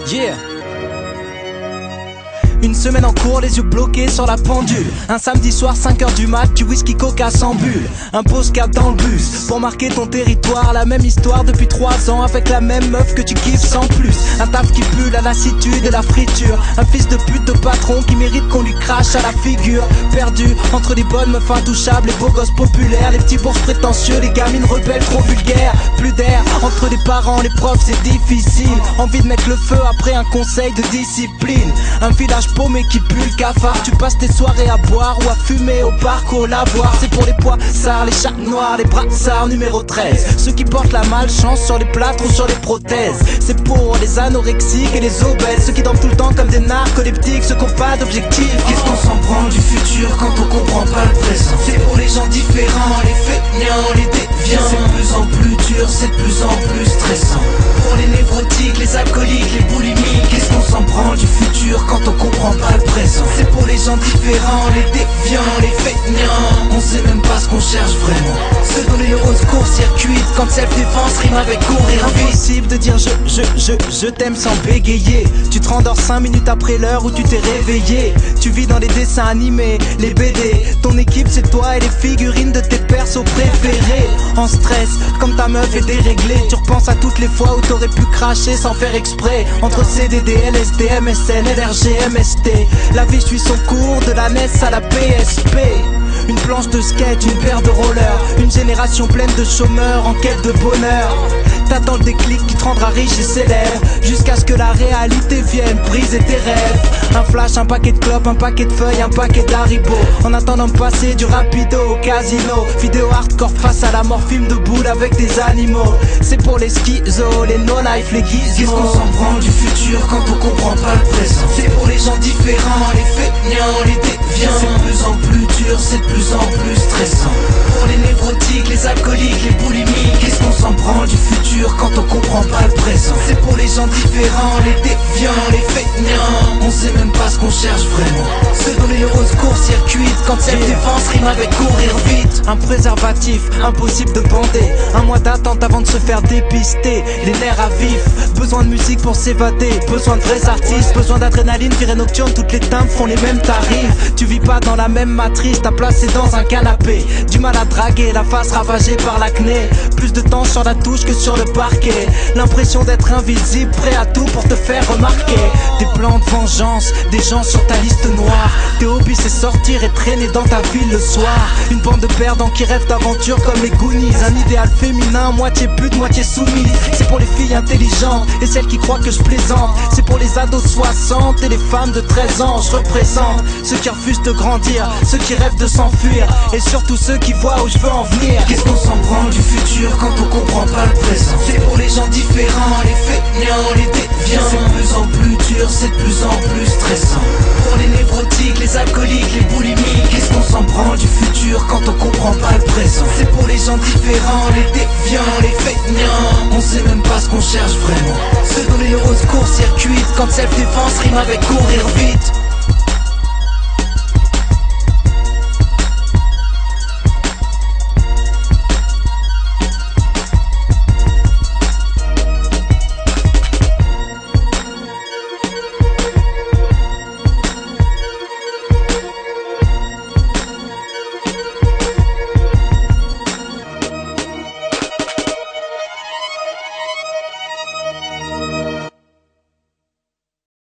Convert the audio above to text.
Yeah. Une semaine en cours, les yeux bloqués sur la pendule. Un samedi soir, 5h du mat, du whisky coca sans bulle. Un postcard dans le bus, pour marquer ton territoire. La même histoire depuis 3 ans, avec la même meuf que tu kiffes sans plus. Un taf qui pue la lassitude et la friture. Un fils de pute de patron qui mérite qu'on lui crache à la figure. Perdu entre les bonnes meufs intouchables, les beaux gosses populaires, les petits bourges prétentieux, les gamines rebelles trop vulgaires. Plus d'air, entre les parents, les profs c'est difficile. Envie de mettre le feu après un conseil de discipline. Un village paumé qui pue le cafard. Tu passes tes soirées à boire ou à fumer au parc ou au lavoir. C'est pour les poissards, les chats noirs, les brassards numéro 13. Ceux qui portent la malchance sur les plâtres ou sur les prothèses. C'est pour les anorexiques et les obèses. Ceux qui dorment tout le temps comme des narcoleptiques. Ceux qui n'ont pas d'objectif. Qu'est-ce qu'on s'en prend du futur quand on comprend pas le présent? C'est pour les gens différents, les feignants, les déviants. C'est de plus en plus dur, c'est de plus en plus stressant. Pour les névrotiques, les alcooliques, les boulimiques. Qu'est-ce qu'on s'en prend du futur quand on comprend pas le présent? C'est pour les gens différents, les déviants, les feignants. On sait même pas ce qu'on cherche vraiment. Se donner le rose court-circuit quand self-défense rime avec courir vite. Impossible de dire je t'aime sans bégayer. Tu te rendors 5 minutes après l'heure où tu t'es réveillé. Tu vis dans les dessins animés, les BD. Ton équipe c'est toi et les figurines de tes persos préférés. En stress, comme ta meuf est déréglée. Tu repenses à toutes les fois où t'aurais pu cracher sans faire exprès. Entre CDD, LSD, MSN, LRG, MST. La vie suit son cours de la NES à la PSP. Une planche de skate, une paire de rollers. Une génération pleine de chômeurs en quête de bonheur. T'attends le déclic qui te rendra riche et célèbre. Jusqu'à ce que la réalité vienne briser tes rêves. Un flash, un paquet de clopes, un paquet de feuilles, un paquet d'haribo. En attendant de passer du rapido au casino. Vidéo hardcore face à la mort, film de boule avec des animaux. C'est pour les schizos, les no-life, les gizmos. Qu'est-ce qu'on s'en prend du futur quand on comprend pas le présent? C'est pour les gens différents, les feignants, les déviants. C'est de plus en plus dur, c'est de plus en plus stressant. Pour les névrotiques, les alcooliques, les boulimiques. Qu'est-ce qu'on s'en prend du futur quand on comprend pas le présent? C'est pour les gens différents, les déviants, les feignants. On sait même pas ce qu'on cherche vraiment. Se donner le rose court-circuit quand self-défense rime avec courir vite. Un préservatif, impossible de bander. Un mois d'attente avant de se faire dépister. Les nerfs à vif, besoin de musique pour s'évader. Besoin de vrais artistes, besoin d'adrénaline. Virée nocturne, toutes les timbres font les mêmes tarifs. Tu vis pas dans la même matrice, ta place est dans un canapé. Du mal à draguer, la face ravagée par l'acné. Plus de temps sur la touche que sur le parquet. L'impression d'être invisible, prêt à tout pour te faire remarquer. Des plans de vengeance, des gens sur ta liste noire. Tes hobbies c'est sortir et traîner dans ta ville le soir. Une bande de perdants qui rêvent d'aventure comme les Goonies. Un idéal féminin, moitié pute, moitié soumise. C'est pour les filles intelligentes et celles qui croient que je plaisante. C'est pour les ados 60 et les femmes de 13 ans. Je représente ceux qui refusent de grandir, ceux qui rêvent de s'enfuir. Et surtout ceux qui voient où je veux en venir. Qu'est-ce qu'on s'en prend du futur quand on comprend pas le présent? C'est pour les gens différents, les feignants, les déviants. C'est de plus en plus dur, c'est de plus en plus stressant. Pour les névrotiques, les alcooliques, les boulimiques. Qu'est-ce qu'on s'en prend du futur quand on comprend pas le présent? C'est pour les gens différents, les déviants, les feignants. On sait même pas ce qu'on cherche vraiment. Se donner le rose court-circuit quand self-défense rime avec courir vite.